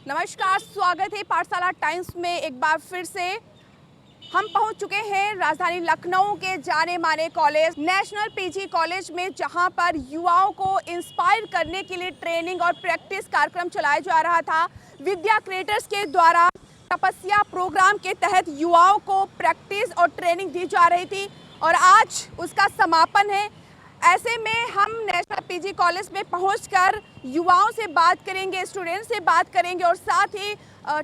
नमस्कार, स्वागत है पाठशाला टाइम्स में। एक बार फिर से हम पहुंच चुके हैं राजधानी लखनऊ के जाने माने कॉलेज नेशनल पीजी कॉलेज में, जहां पर युवाओं को इंस्पायर करने के लिए ट्रेनिंग और प्रैक्टिस कार्यक्रम चलाया जा रहा था। विद्या क्रिएटर्स के द्वारा तपस्या प्रोग्राम के तहत युवाओं को प्रैक्टिस और ट्रेनिंग दी जा रही थी और आज उसका समापन है। ऐसे में हम नेशनल पीजी कॉलेज में पहुंचकर युवाओं से बात करेंगे, स्टूडेंट्स से बात करेंगे और साथ ही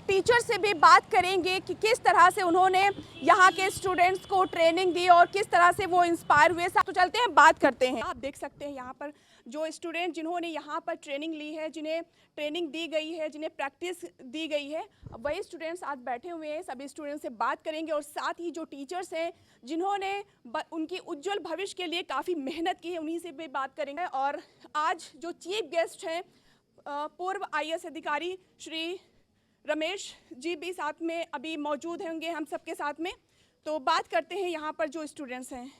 टीचर से भी बात करेंगे कि किस तरह से उन्होंने यहाँ के स्टूडेंट्स को ट्रेनिंग दी और किस तरह से वो इंस्पायर हुए। तो चलते हैं, बात करते हैं। आप देख सकते हैं यहाँ पर जो स्टूडेंट जिन्होंने यहाँ पर ट्रेनिंग ली है, जिन्हें ट्रेनिंग दी गई है, जिन्हें प्रैक्टिस दी गई है, वही स्टूडेंट्स आज बैठे हुए हैं। सभी स्टूडेंट्स से बात करेंगे और साथ ही जो टीचर्स हैं जिन्होंने उनकी उज्जवल भविष्य के लिए काफ़ी मेहनत की है, उन्हीं से भी बात करेंगे। और आज जो चीफ गेस्ट हैं पूर्व IAS अधिकारी श्री रमेश जी भी साथ में अभी मौजूद होंगे हम सबके साथ में। तो बात करते हैं यहाँ पर जो स्टूडेंट्स हैं।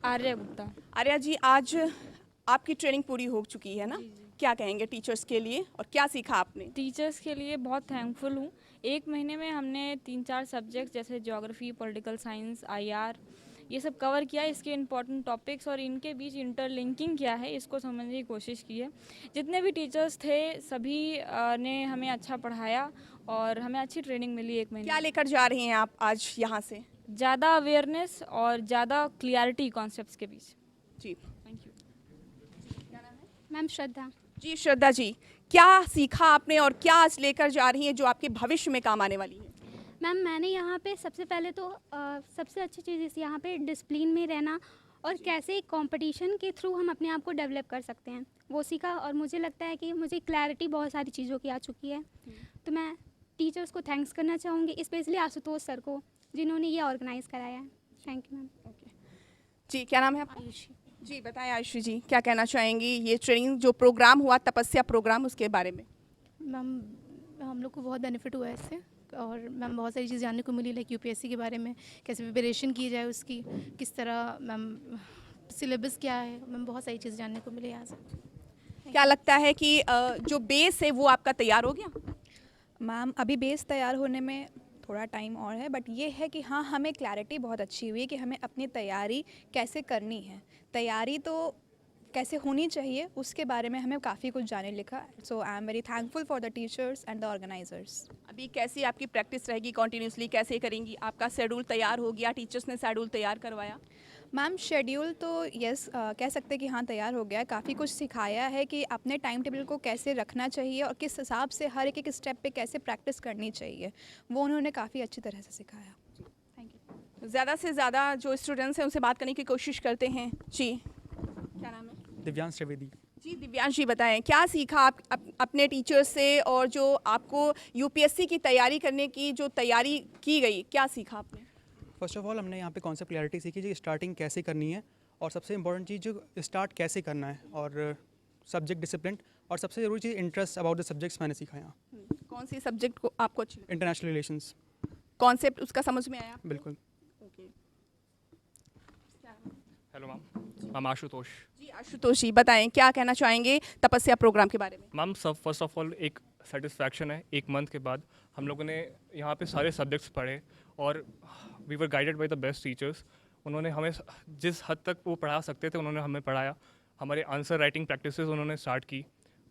आर्या गुप्ता। आर्या जी, आज आपकी ट्रेनिंग पूरी हो चुकी है ना? क्या कहेंगे टीचर्स के लिए और क्या सीखा आपने? टीचर्स के लिए बहुत थैंकफुल हूँ। 1 महीने में हमने 3-4 सब्जेक्ट जैसे ज्योग्राफी, पॉलिटिकल साइंस, IR ये सब कवर किया। इसके इम्पॉर्टेंट टॉपिक्स और इनके बीच इंटरलिंकिंग क्या है इसको समझने की कोशिश की है। जितने भी टीचर्स थे सभी ने हमें अच्छा पढ़ाया और हमें अच्छी ट्रेनिंग मिली 1 महीने। क्या लेकर जा रही हैं आप आज यहाँ से? ज़्यादा अवेयरनेस और ज़्यादा क्लियरिटी कॉन्सेप्ट्स के बीच। जी, थैंक यू। मैम श्रद्धा। जी श्रद्धा जी, क्या सीखा आपने और क्या आज लेकर जा रही हैं जो आपके भविष्य में काम आने वाली है? मैम मैंने यहाँ पे सबसे पहले तो सबसे अच्छी चीज़ यहाँ पे डिसिप्लिन में रहना और कैसे कंपटीशन के थ्रू हम अपने आप को डेवलप कर सकते हैं वो सीखा। और मुझे लगता है कि मुझे क्लैरिटी बहुत सारी चीज़ों की आ चुकी है। तो मैं टीचर्स को थैंक्स करना चाहूँगी, स्पेशली आशुतोष सर को जिन्होंने ये ऑर्गेनाइज़ कराया है। Thank you ma'am. जी, क्या नाम है आपका? आयुषी जी। बताएं आयुषी जी, क्या कहना चाहेंगी ये ट्रेनिंग जो प्रोग्राम हुआ तपस्या प्रोग्राम, उसके बारे में? मैम हम लोग को बहुत बेनिफिट हुआ है इससे और मैम बहुत सारी चीज़ जानने को मिली, लाइक UPSC के बारे में, कैसे प्रिपरेशन की जाए उसकी, किस तरह मैम सिलेबस क्या है, मैम बहुत सारी चीज़ जानने को मिली यहाँ से। क्या लगता है कि जो बेस है वो आपका तैयार हो गया? मैम अभी बेस तैयार होने में थोड़ा टाइम और है, बट ये है कि हाँ हमें क्लैरिटी बहुत अच्छी हुई है कि हमें अपनी तैयारी कैसे करनी है, तैयारी तो कैसे होनी चाहिए उसके बारे में हमें काफ़ी कुछ जाने लिखा। So I am very thankful for the teachers and the organisers. अभी कैसी आपकी प्रैक्टिस रहेगी, कॉन्टिन्यूसली कैसे करेंगी? आपका शेड्यूल तैयार हो गया, टीचर्स ने शेड्यूल तैयार करवाया? मैम शेड्यूल तो यस कह सकते हैं कि हाँ तैयार हो गया है। काफ़ी कुछ सिखाया है कि अपने टाइम टेबल को कैसे रखना चाहिए और किस हिसाब से हर एक स्टेप पे कैसे प्रैक्टिस करनी चाहिए, वो उन्होंने काफ़ी अच्छी तरह से सिखाया। Thank you. ज़्यादा से ज़्यादा जो स्टूडेंट्स हैं उनसे बात करने की कोशिश करते हैं। जी, क्या नाम है? दिव्यांश त्रिवेदी। जी दिव्यांश जी, बताएं क्या सीखा आप अपने टीचर्स से और जो आपको UPSC की तैयारी करने की जो तैयारी की गई, क्या सीखा आपने? फर्स्ट ऑफ ऑल हमने यहाँ पे कॉन्सेप्ट क्लैरिटी सीखी जी, स्टार्टिंग कैसे करनी है और सबसे इंपॉर्टेंट चीज़ जो स्टार्ट कैसे करना है और सब्जेक्ट डिसिप्लिन और सबसे ज़रूरी चीज़ इंटरेस्ट अबाउट द सब्जेक्ट्स मैंने सीखा यहाँ। कौन सी सब्जेक्ट को आपको अच्छी लगी? International relations. कॉन्सेप्ट उसका समझ में आया? बिल्कुल। Okay. Hello ma'am Ashutosh. Ji Ashutosh ji, बताएं क्या कहना चाहेंगे तपस्या प्रोग्राम के बारे में? मैम सब फर्स्ट ऑफ ऑल एक सेटिस्फैक्शन है, 1 मंथ के बाद हम लोगों ने यहाँ पे सारे सब्जेक्ट्स पढ़े और we were guided by the best teachers. उन्होंने हमें जिस हद तक वो पढ़ा सकते थे उन्होंने हमें पढ़ाया। हमारे आंसर राइटिंग प्रैक्टिसेस उन्होंने स्टार्ट की।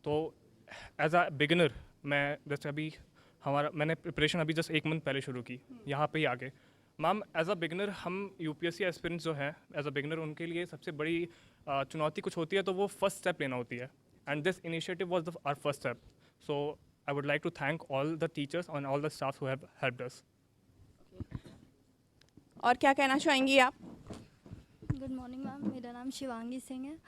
तो एज अ बिगिनर मैं जैसे अभी मैंने प्रिपरेशन अभी जस्ट 1 मंथ पहले शुरू की, यहाँ पे ही आगे। मैम एज अ बिगिनर हम UPSC एस्पिरेंट्स जो हैं एज अ बिगिनर उनके लिए सबसे बड़ी चुनौती कुछ होती है तो वो फर्स्ट स्टेप लेना होती है, and this initiative was our first step. So I would like to thank all the teachers and all the staff who have helped us. और क्या कहना चाहेंगी आप? गुड मॉर्निंग मैम, मेरा नाम शिवांगी सिंह है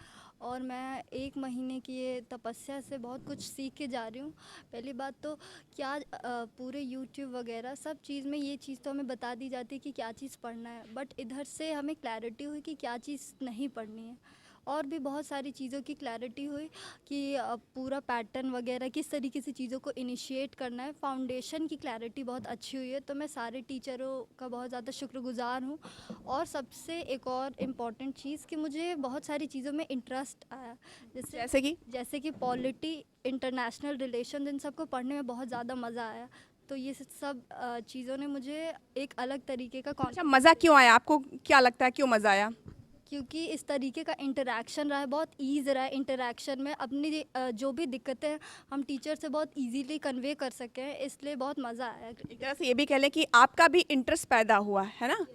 और मैं 1 महीने की ये तपस्या से बहुत कुछ सीख के जा रही हूँ। पहली बात तो क्या पूरे YouTube वगैरह सब चीज़ में ये चीज़ तो हमें बता दी जाती है कि क्या चीज़ पढ़ना है, बट इधर से हमें क्लैरिटी हुई कि क्या चीज़ नहीं पढ़नी है और भी बहुत सारी चीज़ों की क्लैरिटी हुई कि पूरा पैटर्न वगैरह किस तरीके से चीज़ों को इनिशिएट करना है। फाउंडेशन की क्लैरिटी बहुत अच्छी हुई है, तो मैं सारे टीचरों का बहुत ज़्यादा शुक्रगुजार हूँ। और सबसे एक और इम्पॉर्टेंट चीज़ कि मुझे बहुत सारी चीज़ों में इंटरेस्ट आया, जैसे कि पॉलिटी, इंटरनेशनल रिलेशन, इन सबको पढ़ने में बहुत ज़्यादा मज़ा आया। तो ये सब चीज़ों ने मुझे एक अलग तरीके का अच्छा, मज़ा क्यों आया आपको? क्या लगता है क्यों मज़ा आया? क्योंकि इस तरीके का इंटरेक्शन रहा है, बहुत ईज़ रहा है इंटरेक्शन में। अपनी जो भी दिक्कतें हैं हम टीचर से बहुत इजीली कन्वे कर सके हैं, इसलिए बहुत मज़ा आया। एक तरह से ये भी कह लें कि आपका भी इंटरेस्ट पैदा हुआ है ना?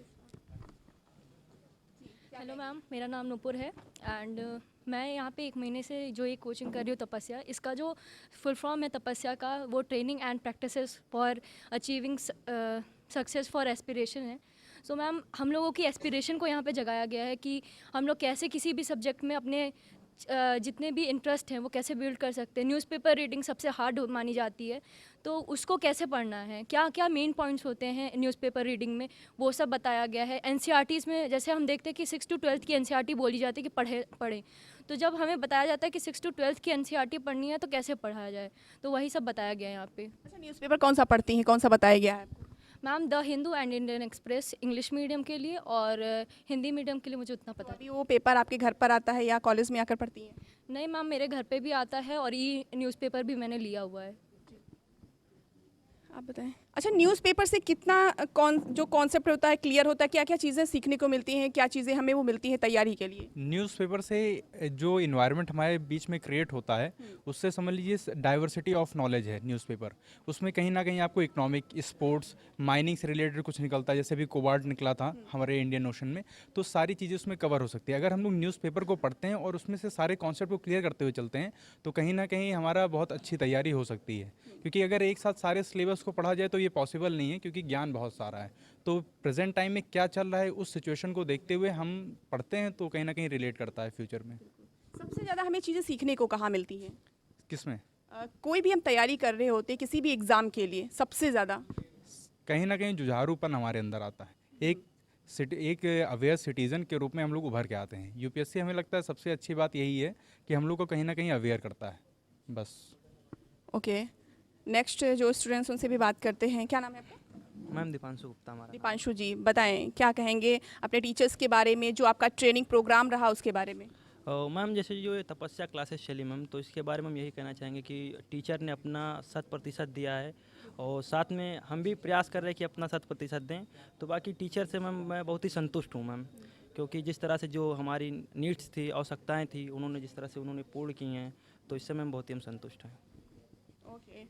हेलो मैम, मेरा नाम नूपुर है एंड मैं यहाँ पे 1 महीने से जो ये कोचिंग कर रही हूँ तपस्या, इसका जो फुल फॉर्म है तपस्या का, वो training and practices for achieving success for aspiration है। सो मैम, हम लोगों की एस्पिरेशन को यहाँ पे जगाया गया है कि हम लोग कैसे किसी भी सब्जेक्ट में अपने जितने भी इंटरेस्ट हैं वो कैसे बिल्ड कर सकते हैं। न्यूज़पेपर रीडिंग सबसे हार्ड मानी जाती है, तो उसको कैसे पढ़ना है, क्या क्या मेन पॉइंट्स होते हैं न्यूज़पेपर रीडिंग में, वो सब बताया गया है। एनसीईआरटीज़ में जैसे हम देखते हैं कि 6 to 12th की एनसीईआरटी बोली जाती है कि पढ़ें, तो जब हमें बताया जाता है कि 6 to 12th की एनसीईआरटी पढ़नी है तो कैसे पढ़ाया जाए, तो वही सब बताया गया है यहाँ पे। अच्छा, न्यूज़पेपर कौन सा पढ़ती हैं, कौन सा बताया गया है? Ma'am, the Hindu and Indian express English medium के लिए, और हिंदी मीडियम के लिए मुझे उतना पता अभी वो पेपर आपके घर पर आता है या कॉलेज में आकर पढ़ती हैं? नहीं मैम, मेरे घर पे भी आता है और ई न्यूज़पेपर भी मैंने लिया हुआ है। आप बताएं। अच्छा, न्यूज़पेपर से कितना जो कॉन्सेप्ट होता है क्लियर होता है, क्या क्या चीज़ें सीखने को मिलती हैं, क्या चीज़ें हमें वो मिलती हैं तैयारी के लिए? न्यूज़पेपर से जो इन्वायरमेंट हमारे बीच में क्रिएट होता है, उससे समझ लीजिए डाइवर्सिटी ऑफ नॉलेज है न्यूज़पेपर। उसमें कहीं ना कहीं आपको इकोनॉमिक, स्पोर्ट्स, माइनिंग से रिलेटेड कुछ निकलता है, जैसे अभी कोबाल्ट निकला था हमारे इंडियन ओशन में, तो सारी चीज़ें उसमें कवर हो सकती है। अगर हम लोग न्यूज़पेपर को पढ़ते हैं और उसमें से सारे कॉन्सेप्ट को क्लियर करते हुए चलते हैं, तो कहीं ना कहीं हमारा बहुत अच्छी तैयारी हो सकती है। क्योंकि अगर एक साथ सारे सिलेबस को पढ़ा जाए तो ये पॉसिबल नहीं है, क्योंकि ज्ञान बहुत सारा है। तो प्रेजेंट टाइम में क्या चल रहा है उस सिचुएशन को देखते हुए हम पढ़ते हैं, तो कहीं ना कहीं रिलेट करता है फ्यूचर में। सबसे ज़्यादा हमें चीज़ें सीखने को कहाँ मिलती हैं? किसमें? कोई भी हम तैयारी कर रहे होते किसी भी एग्ज़ाम के लिए, सबसे ज़्यादा कहीं ना कहीं जुझारूपन हमारे अंदर आता है। एक अवेयर सिटीज़न के रूप में हम लोग उभर के आते हैं। यूपीएससी हमें लगता है सबसे अच्छी बात यही है कि हम लोग को कहीं ना कहीं अवेयर करता है, बस। ओके, नेक्स्ट जो स्टूडेंट्स उनसे भी बात करते हैं। क्या नाम है आपका? मैम दीपांशु गुप्ता हमारा। दीपांशु जी, बताएं क्या कहेंगे अपने टीचर्स के बारे में, जो आपका ट्रेनिंग प्रोग्राम रहा उसके बारे में? मैम, जैसे जो ये तपस्या क्लासेस चली मैम, तो इसके बारे में हम यही कहना चाहेंगे कि टीचर ने अपना 100% दिया है, और साथ में हम भी प्रयास कर रहे हैं कि अपना 100% दें। तो बाकी टीचर से मैम मैं बहुत ही संतुष्ट हूँ मैम, क्योंकि जिस तरह से जो हमारी नीड्स थी, आवश्यकताएँ थी, उन्होंने जिस तरह से उन्होंने पूर्ण की हैं, तो इससे मैम बहुत ही हम संतुष्ट हैं। ओके,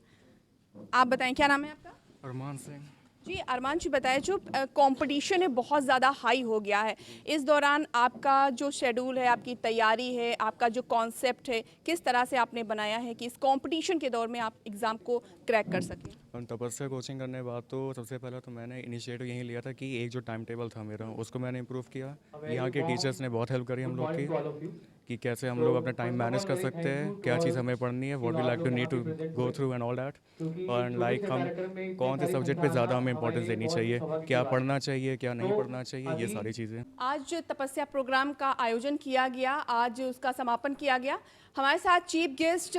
आप बताएं क्या नाम है आपका? अरमान सिंह जी। अरमान जी, बताएं जो कंपटीशन है बहुत ज़्यादा हाई हो गया है, इस दौरान आपका जो शेड्यूल है, आपकी तैयारी है, आपका जो कॉन्सेप्ट है, किस तरह से आपने बनाया है कि इस कंपटीशन के दौर में आप एग्ज़ाम को क्रैक कर सकें? तपस्या कोचिंग करने के बाद तो सबसे पहले तो मैंने इनिशिएटिव यही लिया था कि एक जो टाइम टेबल था मेरा, उसको मैंने इम्प्रूव किया। यहाँ के टीचर्स ने बहुत हेल्प करी हम लोग की कि कैसे हम लोग अपना टाइम मैनेज कर सकते हैं, क्या चीज़ हमें पढ़नी है, what we like to need to go through and all that. और लाइक हम कौन से सब्जेक्ट पे ज़्यादा हमें इंपॉर्टेंस देनी चाहिए, क्या पढ़ना चाहिए, क्या नहीं पढ़ना चाहिए, ये सारी चीज़ें। आज तपस्या प्रोग्राम का आयोजन किया गया, आज उसका समापन किया गया। हमारे साथ चीफ गेस्ट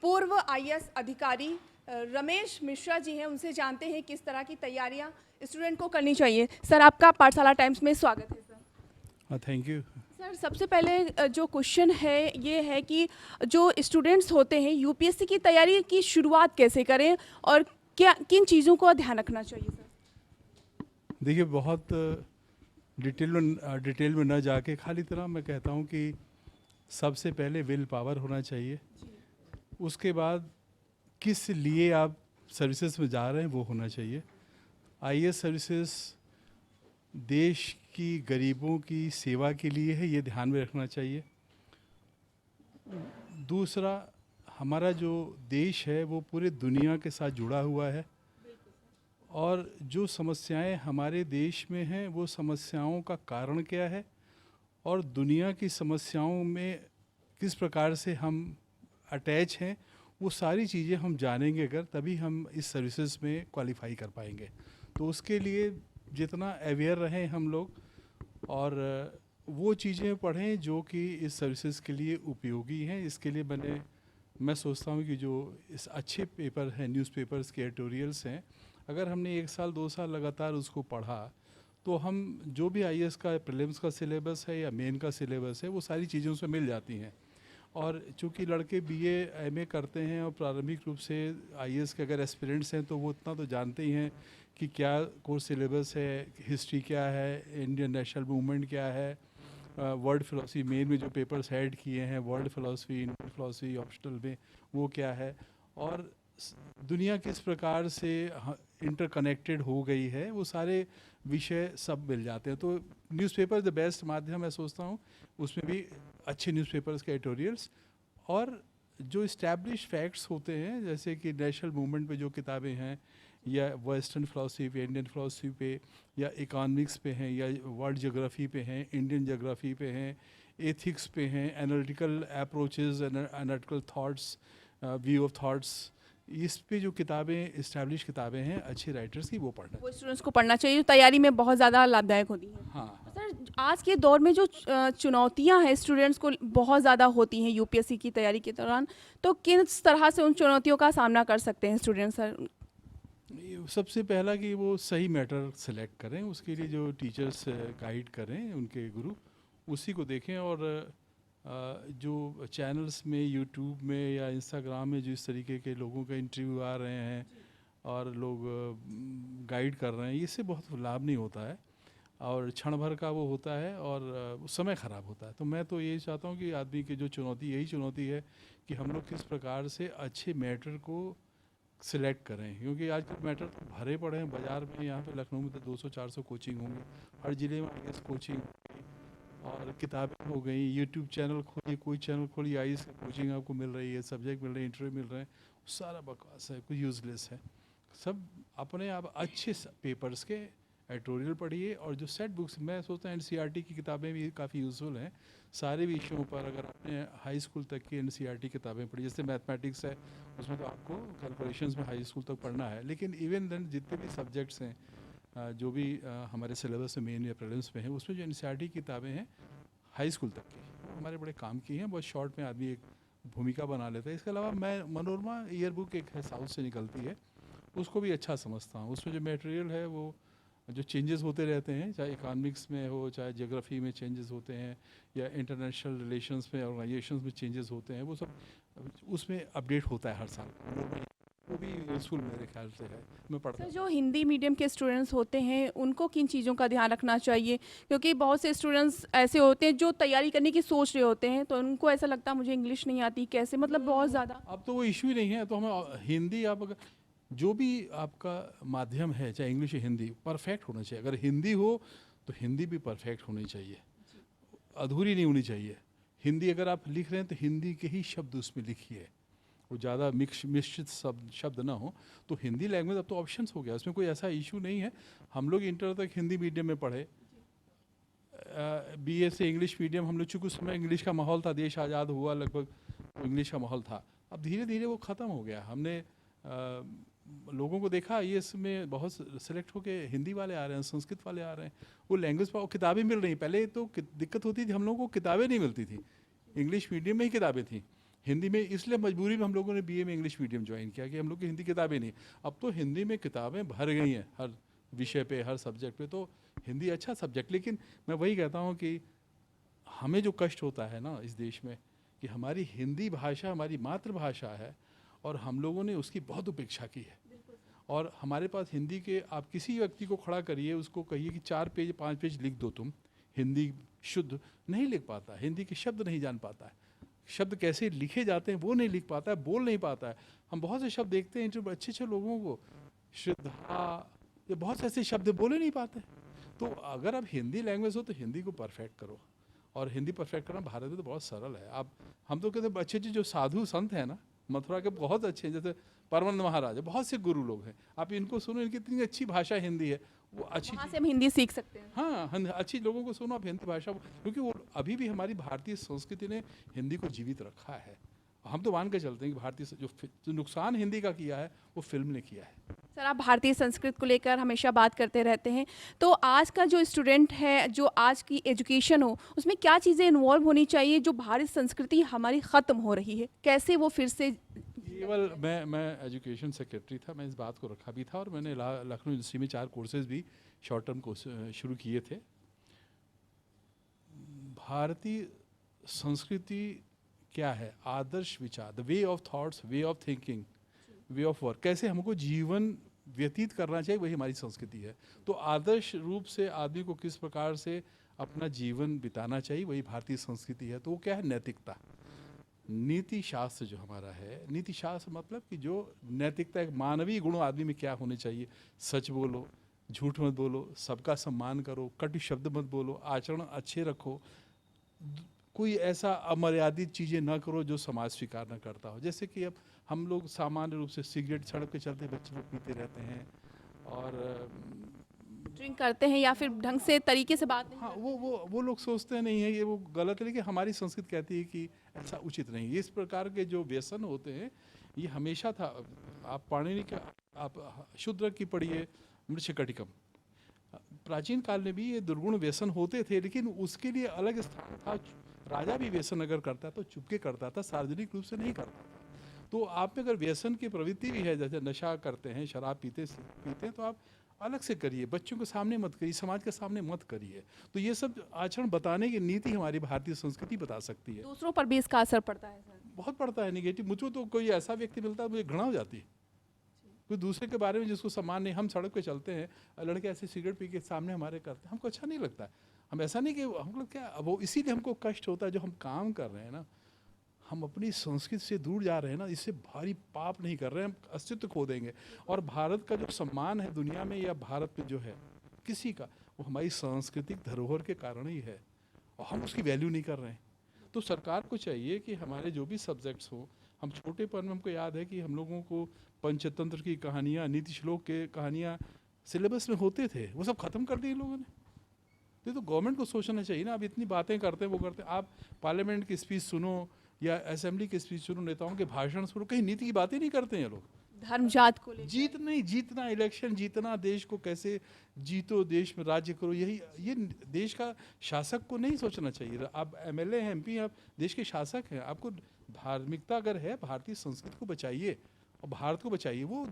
पूर्व IAS अधिकारी रमेश मिश्रा जी हैं, उनसे जानते हैं किस तरह की तैयारियां स्टूडेंट को करनी चाहिए। सर, आपका पाठशाला टाइम्स में स्वागत है। Sir thank you. सर, सबसे पहले जो क्वेश्चन है ये है कि जो स्टूडेंट्स होते हैं यूपीएससी की तैयारी की शुरुआत कैसे करें और क्या किन चीज़ों को ध्यान रखना चाहिए? सर देखिए, बहुत डिटेल में न जाके खाली तरह मैं कहता हूँ कि सबसे पहले विल पावर होना चाहिए, उसके बाद किस लिए आप सर्विसेज में जा रहे हैं वो होना चाहिए। IAS सर्विसेज देश की गरीबों की सेवा के लिए है, ये ध्यान में रखना चाहिए। दूसरा, हमारा जो देश है वो पूरे दुनिया के साथ जुड़ा हुआ है, और जो समस्याएं हमारे देश में हैं वो समस्याओं का कारण क्या है और दुनिया की समस्याओं में किस प्रकार से हम अटैच हैं, वो सारी चीज़ें हम जानेंगे अगर, तभी हम इस सर्विसेज में क्वालिफाई कर पाएंगे। तो उसके लिए जितना अवेयर रहें हम लोग, और वो चीज़ें पढ़ें जो कि इस सर्विसेज के लिए उपयोगी हैं। इसके लिए मैं सोचता हूँ कि जो इस अच्छे पेपर हैं, न्यूज़पेपर्स के एडिटोरियल्स हैं, अगर हमने 1 साल 2 साल लगातार उसको पढ़ा तो हम जो भी आईएएस का प्रीलिम्स का सिलेबस है या मेन का सिलेबस है वो सारी चीज़ें उसमें मिल जाती हैं। और चूँकि लड़के बीए एमए करते हैं और प्रारंभिक रूप से आईएएस के अगर एस्पिरेंट्स हैं तो वो इतना तो जानते ही हैं कि क्या कोर्स सिलेबस है, हिस्ट्री क्या है, इंडियन नेशनल मूवमेंट क्या है, वर्ल्ड फिलोसफी मेन में जो पेपर्स ऐड किए हैं, world philosophy, Indian philosophy optional में वो क्या है, और दुनिया किस प्रकार से इंटरकनेक्टेड हो गई है, वो सारे विषय सब मिल जाते हैं। तो न्यूज़पेपर द बेस्ट माध्यम मैं सोचता हूँ। उसमें भी अच्छे न्यूज़पेपर्स के एडिटोरियल्स और जो इस्टेब्लिश फैक्ट्स होते हैं, जैसे कि नेशनल मूवमेंट पे जो किताबें हैं या वेस्टर्न फिलोसफी पे, इंडियन फिलोसफी पे या इकोनॉमिक्स पे हैं या वर्ल्ड ज्योग्राफी पे हैं, इंडियन ज्योग्राफी पे हैं, एथिक्स पे हैं, analytical approaches, analytical thoughts, view of thoughts, इस पे जो किताबें इस्टेब्लिश किताबें हैं अच्छे राइटर्स की, वो पढ़ना वो स्टूडेंट्स को पढ़ना चाहिए जो तैयारी में बहुत ज़्यादा लाभदायक होती हैं। हाँ। सर, आज के दौर में जो चुनौतियां हैं स्टूडेंट्स को बहुत ज़्यादा होती हैं यूपीएससी की तैयारी के दौरान, तो किस तरह से उन चुनौतियों का सामना कर सकते हैं स्टूडेंट्स सर? सबसे पहला कि वो सही मैटर सेलेक्ट करें, उसके लिए जो टीचर्स गाइड करें, उनके गुरु, उसी को देखें। और जो चैनल्स में, यूट्यूब में या इंस्टाग्राम में जो इस तरीके के लोगों का इंटरव्यू आ रहे हैं और लोग गाइड कर रहे हैं, इससे बहुत लाभ नहीं होता है और क्षण भर का वो होता है और समय ख़राब होता है। तो मैं तो यही चाहता हूँ कि आदमी की जो चुनौती, यही चुनौती है कि हम लोग किस प्रकार से अच्छे मैटर को सिलेक्ट करें, क्योंकि आजकल मैटर तो भरे पड़े हैं बाज़ार में। यहाँ पे लखनऊ में तो 200-400 कोचिंग होंगे, हर ज़िले में आईएएस कोचिंग और किताबें हो गई, यूट्यूब चैनल खोलिए, कोई चैनल खोलिए, आईएएस की कोचिंग आपको मिल रही है, सब्जेक्ट मिल रहे हैं, इंटरव्यू मिल रहे हैं, सारा बकवास है, कुछ यूज़लेस है। सब अपने आप अच्छे पेपर्स के एडिटोरियल पढ़िए। और जो सेट बुक्स, मैं सोचता हूँ एनसीईआरटी की किताबें भी काफ़ी यूज़फुल हैं सारे विषयों पर। अगर आपने हाई स्कूल तक की एनसीईआरटी किताबें पढ़ी, जैसे मैथमेटिक्स है, उसमें तो आपको कैलकुलेशंस में हाई स्कूल तक पढ़ना है, लेकिन इवन देन जितने भी सब्जेक्ट्स हैं जो भी हमारे सिलेबस में मेन या प्रीलिम्स में है, उसमें जो एनसीईआरटी की किताबें हैं हाई स्कूल तक की, वो हमारे बड़े काम की हैं। बहुत शॉर्ट में आदमी एक भूमिका बना लेता है। इसके अलावा मैं मनोरमा ईयर बुक एक है, साउथ से निकलती है, उसको भी अच्छा समझता हूँ। उसमें जो मटेरियल है वो जो चेंजेस होते रहते हैं, चाहे इकोनॉमिक्स में हो, चाहे ज्योग्राफी में चेंजेस होते हैं या इंटरनेशनल रिलेशंस में, ऑर्गेनाइजेशंस में चेंजेस होते हैं, वो सब उसमें अपडेट होता है हर साल। वो भी यूज़फुल मेरे ख्याल से है, मैं पढ़ता सर, हूँ। जो हिंदी मीडियम के स्टूडेंट्स होते हैं उनको किन चीज़ों का ध्यान रखना चाहिए? क्योंकि बहुत से स्टूडेंट्स ऐसे होते हैं जो तैयारी करने की सोच रहे होते हैं, तो उनको ऐसा लगता है मुझे इंग्लिश नहीं आती, कैसे, मतलब बहुत ज़्यादा। अब तो वो इशू ही नहीं है। तो हमें हिंदी, आप अगर जो भी आपका माध्यम है, चाहे इंग्लिश या हिंदी, परफेक्ट होना चाहिए। अगर हिंदी हो तो हिंदी भी परफेक्ट होनी चाहिए, अधूरी नहीं होनी चाहिए। हिंदी अगर आप लिख रहे हैं तो हिंदी के ही शब्द उसमें लिखिए, वो ज़्यादा मिश्रित शब्द ना हो। तो हिंदी लैंग्वेज अब तो ऑप्शंस हो गया, उसमें कोई ऐसा इशू नहीं है। हम लोग इंटर तक हिंदी मीडियम में पढ़े, बीए से इंग्लिश मीडियम हम लोग, चूँकि उस समय इंग्लिश का माहौल था, देश आज़ाद हुआ लगभग तो इंग्लिश का माहौल था। अब धीरे धीरे वो ख़त्म हो गया। हमने लोगों को देखा ये इसमें बहुत सेलेक्ट होके हिंदी वाले आ रहे हैं, संस्कृत वाले आ रहे हैं, वो लैंग्वेज पर किताबें मिल रही। पहले तो दिक्कत होती थी, हम लोगों को किताबें नहीं मिलती थी, इंग्लिश मीडियम में ही किताबें थी हिंदी में, इसलिए मजबूरी में हम लोगों ने बीए में इंग्लिश मीडियम ज्वाइन किया कि हम लोग की हिंदी किताबें नहीं। अब तो हिंदी में किताबें भर गई हैं हर विषय पे, हर सब्जेक्ट पे, तो हिंदी अच्छा सब्जेक्ट। लेकिन मैं वही कहता हूँ कि हमें जो कष्ट होता है ना इस देश में, कि हमारी हिंदी भाषा हमारी मातृभाषा है और हम लोगों ने उसकी बहुत उपेक्षा की है। और हमारे पास हिंदी के, आप किसी व्यक्ति को खड़ा करिए, उसको कहिए कि 4 पेज 5 पेज लिख दो तुम हिंदी शुद्ध, नहीं लिख पाता, हिंदी के शब्द नहीं जान पाता है, शब्द कैसे लिखे जाते हैं वो नहीं लिख पाता है, बोल नहीं पाता है। हम बहुत से शब्द देखते हैं जो अच्छे अच्छे लोगों को, श्रद्धा, ये बहुत से ऐसे शब्द बोले नहीं पाते। तो अगर आप हिंदी लैंग्वेज हो तो हिंदी को परफेक्ट करो, और हिंदी परफेक्ट करना भारत में तो बहुत सरल है। आप, हम तो कहते हैं अच्छे अच्छे जो साधु संत हैं ना मथुरा के, बहुत अच्छे हैं, जैसे परमानंद महाराज, बहुत से गुरु लोग हैं, आप इनको सुनो, इनकी इतनी अच्छी भाषा हिंदी है, वो अच्छी, वहाँ से हम हिंदी सीख सकते हैं। हाँ, अच्छी लोगों को सुनो आप हिंदी भाषा, क्योंकि वो अभी भी हमारी भारतीय संस्कृति ने हिंदी को जीवित रखा है। हम तो मान के चलते हैं कि भारतीय जो नुकसान हिंदी का किया है वो फिल्म ने किया है। सर, आप भारतीय संस्कृत को लेकर हमेशा बात करते रहते हैं, तो आज का जो स्टूडेंट है, जो आज की एजुकेशन हो, उसमें क्या चीज़ें इन्वॉल्व होनी चाहिए जो भारतीय संस्कृति हमारी ख़त्म हो रही है, कैसे वो फिर से? केवल मैं एजुकेशन सेक्रेटरी था, मैं इस बात को रखा भी था और मैंने लखनऊ यूनिवर्सिटी में 4 कोर्सेज भी शॉर्ट टर्म कोर्स शुरू किए थे। भारतीय संस्कृति क्या है? आदर्श विचार, the way of thoughts, way of thinking, way of work, कैसे हमको जीवन व्यतीत करना चाहिए, वही हमारी संस्कृति है। तो आदर्श रूप से आदमी को किस प्रकार से अपना जीवन बिताना चाहिए, वही भारतीय संस्कृति है। तो वो क्या है? नैतिकता। नीति शास्त्र जो हमारा है, नीति शास्त्र मतलब कि जो नैतिकता, एक मानवीय गुण आदमी में क्या होने चाहिए। सच बोलो, झूठ मत बोलो, सबका सम्मान करो, कटु शब्द मत बोलो, आचरण अच्छे रखो, कोई ऐसा अमर्यादित चीज़ें ना करो जो समाज स्वीकार न करता हो। जैसे कि अब हम लोग सामान्य रूप से सिगरेट सड़क पे चलते बच्चे लोग पीते रहते हैं और ड्रिंक करते हैं या फिर ढंग से तरीके से बात नहीं हाँ, वो लोग सोचते नहीं है ये वो गलत है, लेकिन हमारी संस्कृति कहती है कि ऐसा उचित नहीं है। इस प्रकार के जो व्यसन होते हैं ये हमेशा था। आप पाणिनि का, आप शूद्र की पढ़िए मृच्छकटिकम, प्राचीन काल में भी ये दुर्गुण व्यसन होते थे, लेकिन उसके लिए अलग स्थान था। राजा भी व्यसन अगर करता तो चुपके करता था, सार्वजनिक रूप से नहीं करता था। तो आप में अगर व्यसन की प्रवृत्ति भी है, जैसे नशा करते हैं, शराब पीते हैं, तो आप अलग से करिए, बच्चों के सामने मत करिए, समाज के सामने मत करिए। तो ये सब आचरण बताने की नीति हमारी भारतीय संस्कृति बता सकती है। दूसरों पर भी इसका असर पड़ता है सर? बहुत पड़ता है निगेटिव। मुझको तो कोई ऐसा व्यक्ति मिलता है मुझे घृणा हो जाती है, कोई दूसरे के बारे में जिसको सम्मान नहीं। हम सड़क पे चलते हैं, लड़के ऐसे सिगरेट पी के सामने हमारे करते हैं, हमको अच्छा नहीं लगता है। हम ऐसा नहीं कि हम लोग क्या, वो इसीलिए हमको कष्ट होता है जो हम काम कर रहे हैं ना, हम अपनी संस्कृति से दूर जा रहे हैं ना, इससे भारी पाप नहीं कर रहे हैं, हम अस्तित्व खो देंगे। और भारत का जो सम्मान है दुनिया में या भारत में जो है किसी का, वो हमारी सांस्कृतिक धरोहर के कारण ही है और हम उसकी वैल्यू नहीं कर रहे हैं। तो सरकार को चाहिए कि हमारे जो भी सब्जेक्ट्स हो, हम छोटेपन में हमको याद है कि हम लोगों को पंचतंत्र की कहानियाँ, नीति श्लोक के कहानियाँ सिलेबस में होते थे, वो सब ख़त्म कर दिए लोगों ने। ये तो गवर्नमेंट को सोचना चाहिए ना। अब इतनी बातें करते हैं, वो करते हैं। आप पार्लियामेंट की स्पीच सुनो या असेंबली की स्पीच सुनो, नेताओं के भाषण सुनो, कहीं नीति की बातें नहीं करते हैं लोग। धर्म जात को जीतना, इलेक्शन जीतना, देश को कैसे जीतो, देश में राज्य करो, यही ये देश का शासक को नहीं सोचना चाहिए। आप एमएलए हैं, एमपी, आप देश के शासक हैं, आपको धार्मिकता अगर है, भारतीय संस्कृति को बचाइए और भारत को बचाइए, वो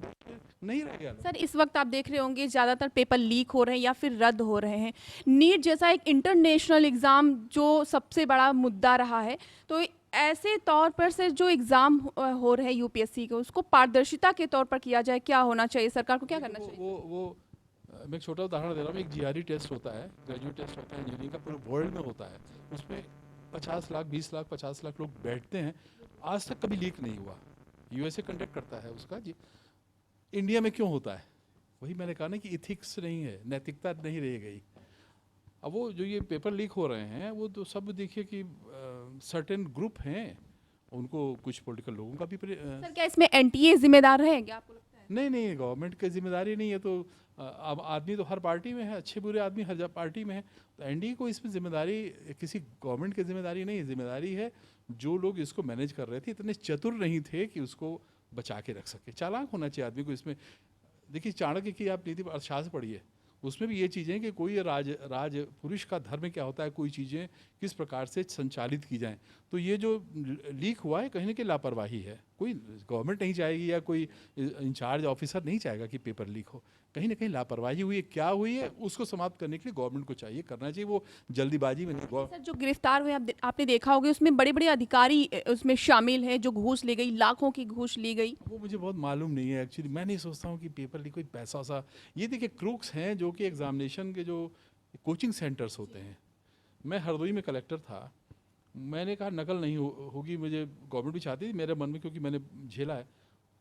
नहीं रहेगा। सर, इस वक्त आप देख रहे होंगे ज़्यादातर पेपर लीक हो रहे हैं या फिर रद्द हो रहे हैं। नीट जैसा एक इंटरनेशनल एग्ज़ाम जो सबसे बड़ा मुद्दा रहा है, तो ऐसे तौर पर से जो एग्ज़ाम हो रहे हैं यूपीएससी के, उसको पारदर्शिता के तौर पर किया जाए, क्या होना चाहिए, सरकार को क्या करना चाहिए? मैं एक छोटा उदाहरण दे रहा हूँ। एक जीआरई टेस्ट होता है, ग्रेजुएट टेस्ट होता है इंजीनियरिंग का, पूरे वर्ल्ड में होता है। उसमें 50 लाख, 20 लाख, 50 लाख लोग बैठते हैं, आज तक कभी लीक नहीं हुआ। यूएसए कंडक्ट करता है उसका जी। इंडिया में क्यों होता है? वही मैंने कहा ना कि इथिक्स नहीं है, नैतिकता नहीं रह गई। अब वो जो ये पेपर लीक हो रहे हैं, वो तो सब देखिए कि सर्टेन ग्रुप हैं, उनको कुछ पॉलिटिकल लोगों का भी सर, क्या इसमें एनटीए जिम्मेदार रहेंगे, आपको लगता है? नहीं, गवर्नमेंट की जिम्मेदारी नहीं है। तो अब आदमी तो हर पार्टी में है, अच्छे बुरे आदमी हर पार्टी में है। तो एनडीए को इसमें जिम्मेदारी किसी गवर्नमेंट की जिम्मेदारी नहीं है, जिम्मेदारी है जो लोग इसको मैनेज कर रहे थे, इतने चतुर नहीं थे कि उसको बचा के रख सके। चालाक होना चाहिए आदमी को इसमें। देखिए चाणक्य की आप नीति अर्थशास्त्र पढ़िए, उसमें भी ये चीज़ें कि कोई राज पुरुष का धर्म क्या होता है, कोई चीज़ें किस प्रकार से संचालित की जाएं। तो ये जो लीक हुआ है, कहीं ना कहीं लापरवाही है। कोई गवर्नमेंट नहीं चाहेगी या कोई इंचार्ज ऑफिसर नहीं चाहेगा कि पेपर लीक हो, कहीं ना कहीं लापरवाही हुई है। क्या हुई है उसको समाप्त करने के लिए गवर्नमेंट को चाहिए, करना चाहिए, वो जल्दीबाजी में नहीं। सर, जो गिरफ्तार हुए आपने देखा होगा, उसमें बड़े बड़े अधिकारी उसमें शामिल हैं, जो घूस ली गई, लाखों की घूस ली गई। वो मुझे बहुत मालूम नहीं है एक्चुअली। मैं नहीं सोचता हूँ कि पेपर लीक कोई पैसा वैसा। ये देखिए क्रूक्स हैं जो कि एग्जामिनेशन के जो कोचिंग सेंटर्स होते हैं। मैं हरदोई में कलेक्टर था, मैंने कहा नकल नहीं होगी, मुझे गवर्नमेंट भी चाहती थी मेरे मन में, क्योंकि मैंने झेला है।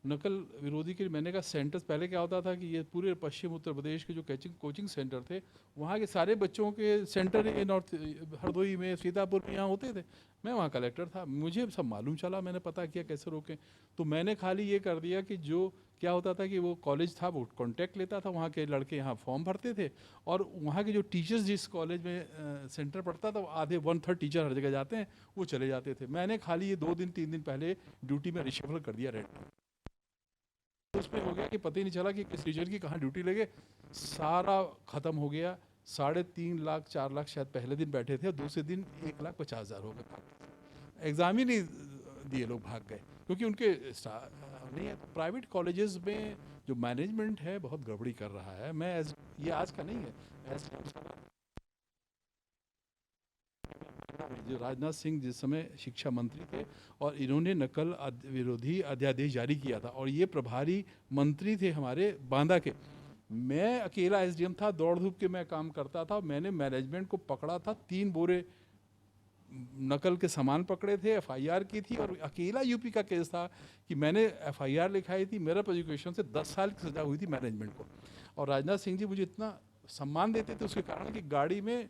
नकल विरोधी के लिए मैंने कहा सेंटर्स पहले क्या होता था कि ये पूरे पश्चिम उत्तर प्रदेश के जो कोचिंग सेंटर थे वहाँ के सारे बच्चों के सेंटर ये नॉर्थ हरदोई में, सीतापुर में यहाँ होते थे। मैं वहाँ कलेक्टर था, मुझे सब मालूम चला, मैंने पता किया कैसे रोकें। तो मैंने खाली ये कर दिया कि जो क्या होता था कि वो कॉलेज था वो कॉन्टैक्ट लेता था, वहाँ के लड़के यहाँ फॉर्म भरते थे और वहाँ के जो टीचर्स जिस कॉलेज में सेंटर पढ़ता था वो आधे 1/3 टीचर हर जगह जाते हैं वो चले जाते थे। मैंने खाली ये 2 दिन 3 दिन पहले ड्यूटी में रिशफल कर दिया रेड। उसमें हो गया कि पता ही नहीं चला कि किस टीचर की कहाँ ड्यूटी लगे, सारा ख़त्म हो गया। 3.5 लाख 4 लाख शायद पहले दिन बैठे थे और दूसरे दिन 1,50,000 हो गए। एग्ज़ाम ही नहीं दिए, लोग भाग गए क्योंकि उनके नहीं है। प्राइवेट कॉलेजेस में जो मैनेजमेंट है बहुत गड़बड़ी कर रहा है। मैं ये आज का नहीं है, जो राजनाथ सिंह जिस समय शिक्षा मंत्री थे और इन्होंने नकल विरोधी अध्यादेश जारी किया था और ये प्रभारी मंत्री थे हमारे बांदा के। मैं अकेला एसडीएम था, दौड़ धूप के मैं काम करता था। मैंने मैनेजमेंट को पकड़ा था, 3 बोरे नकल के सामान पकड़े थे, एफआईआर की थी और अकेला यूपी का केस था कि मैंने एफआईआर लिखाई थी। मेरा प्रोसिक्यूशन से 10 साल की सज़ा हुई थी मैनेजमेंट को। और राजनाथ सिंह जी मुझे इतना सम्मान देते थे उसके कारण कि गाड़ी में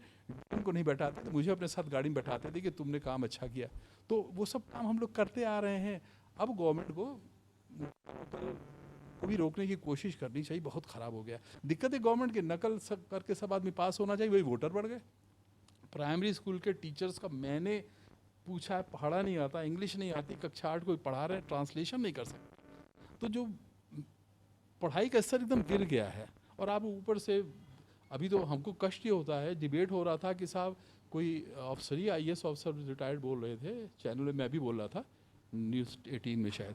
उनको नहीं बैठाते थे, मुझे अपने साथ गाड़ी में बैठाते थे कि तुमने काम अच्छा किया। तो वो सब काम हम लोग करते आ रहे हैं। अब गवर्नमेंट को भी रोकने की कोशिश करनी चाहिए, बहुत ख़राब हो गया। दिक्कत है गवर्नमेंट के नकल सब करके सब आदमी पास होना चाहिए, वही वोटर बढ़ गए। प्राइमरी स्कूल के टीचर्स का मैंने पूछा है, पढ़ा नहीं आता, इंग्लिश नहीं आती, कक्षा 8 कोई पढ़ा रहे, ट्रांसलेशन नहीं कर सकते। तो जो पढ़ाई का स्तर एकदम गिर गया है। और आप ऊपर से अभी तो हमको कष्ट ही होता है, डिबेट हो रहा था कि साहब कोई अफसर ही IAS ऑफिसर रिटायर्ड बोल रहे थे, चैनल में मैं भी बोल रहा था, न्यूज़ 18 में शायद,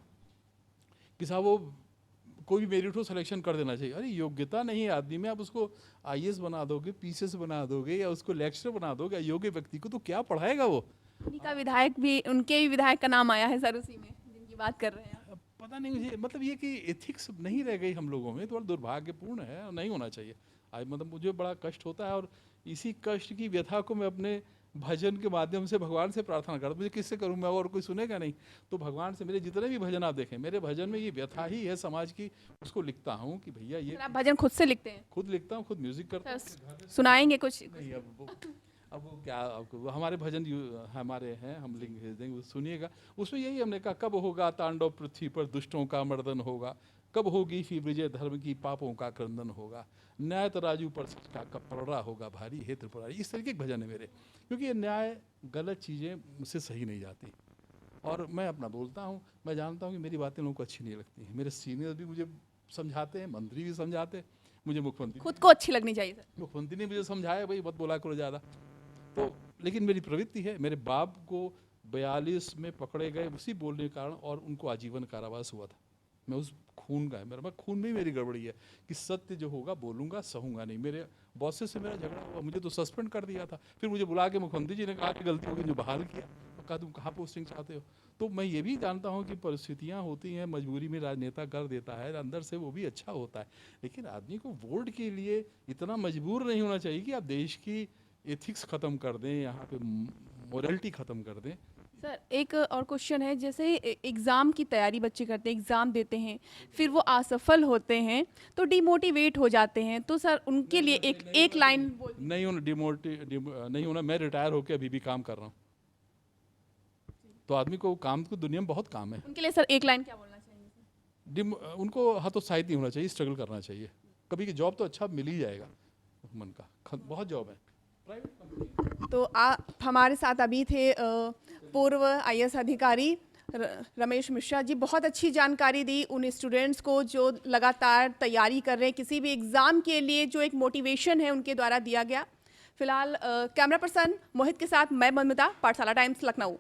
कि साहब वो कोई भी मेरिट हो सिलेक्शन कर देना चाहिए। अरे योग्यता नहीं है आदमी में, आप उसको IAS बना दोगे, PCS बना दोगे या उसको लेक्चरर बना दोगे अयोग्य व्यक्ति को, तो क्या पढ़ाएगा वो। उनका विधायक भी, उनके भी विधायक का नाम आया है सर उसी में जिनकी बात कर रहे हैं। पता नहीं मुझे, मतलब ये कि एथिक्स नहीं रह गई हम लोगों में, थोड़ा दुर्भाग्यपूर्ण है और नहीं होना चाहिए। आज मतलब मुझे बड़ा कष्ट होता है और इसी कष्ट की व्यथा को मैं अपने भजन के माध्यम से भगवान से प्रार्थना करता हूँ। मुझे किससे करूँ मैं, और कोई सुनेगा नहीं, तो भगवान से मेरे जितने भी भजन आप देखें, मेरे भजन में ये व्यथा ही है समाज की, उसको लिखता हूँ कि भैया ये। आप भजन खुद से लिखते हैं? खुद लिखता हूँ, खुद म्यूजिक करता हूँ। सुनाएंगे कुछ? नहीं, अब वो क्या, आपको हमारे भजन हमारे हैं, हम लिंक भेज देंगे, सुनिएगा। उसमें यही हमने कहा, कब होगा तांडव पृथ्वी पर, दुष्टों का मर्दन होगा, कब होगी फिर विजय धर्म की, पापों का क्रंदन होगा, न्याय तराजू पर सच का पलड़ा होगा भारी, हे त्रिपुरारी। इस तरीके के भजन है मेरे, क्योंकि ये न्याय गलत चीज़ें मुझसे सही नहीं जाती और मैं अपना बोलता हूँ। मैं जानता हूँ कि मेरी बातें लोगों को अच्छी नहीं लगती हैं, मेरे सीनियर्स भी मुझे समझाते हैं, मंत्री भी समझाते हैं, मुझे मुख्यमंत्री खुद को अच्छी लगनी चाहिए सर। मुख्यमंत्री ने मुझे समझाया भाई मत बोला करो ज़्यादा। तो लेकिन मेरी प्रवृत्ति है। मेरे बाप को 42 में पकड़े गए उसी बोलने के कारण और उनको आजीवन कारावास हुआ था। मैं उस खून का है मेरा, मैं खून में ही मेरी गड़बड़ी है कि सत्य जो होगा बोलूँगा, सहूँगा नहीं। मेरे बॉसेस से मेरा झगड़ा हुआ, मुझे तो सस्पेंड कर दिया था, फिर मुझे बुला के मुख्यमंत्री जी ने कहा कि गलती हो गई, जो बहाल किया। तो कहा तुम कहाँ पोस्टिंग चाहते हो। तो मैं ये भी जानता हूँ कि परिस्थितियाँ होती हैं, मजबूरी में राजनेता कर देता है, अंदर से वो भी अच्छा होता है, लेकिन आदमी को वोट के लिए इतना मजबूर नहीं होना चाहिए कि आप देश की एथिक्स ख़त्म कर दें, यहाँ पे मोरलिटी ख़त्म कर दें। सर एक और क्वेश्चन है, जैसे एग्ज़ाम की तैयारी बच्चे करते हैं, एग्ज़ाम देते हैं, फिर वो असफल होते हैं तो डिमोटिवेट हो जाते हैं, तो सर उनके लिए एक लाइन नहीं होना, नहीं होना। मैं रिटायर होकर अभी भी काम कर रहा हूँ, तो आदमी को काम तो दुनिया में बहुत काम है। उनके लिए सर एक लाइन क्या बोलना चाहिए? उनको हतोत्साहित नहीं होना चाहिए, स्ट्रगल करना चाहिए। कभी की जॉब तो अच्छा मिल ही जाएगा, मन का बहुत जॉब है प्राइवेट कंपनी। तो आप हमारे साथ अभी थे पूर्व IAS अधिकारी रमेश मिश्रा जी, बहुत अच्छी जानकारी दी उन स्टूडेंट्स को जो लगातार तैयारी कर रहे हैं किसी भी एग्ज़ाम के लिए, जो एक मोटिवेशन है उनके द्वारा दिया गया। फिलहाल कैमरा पर्सन मोहित के साथ मैं मधुमिता, पाठशाला टाइम्स लखनऊ।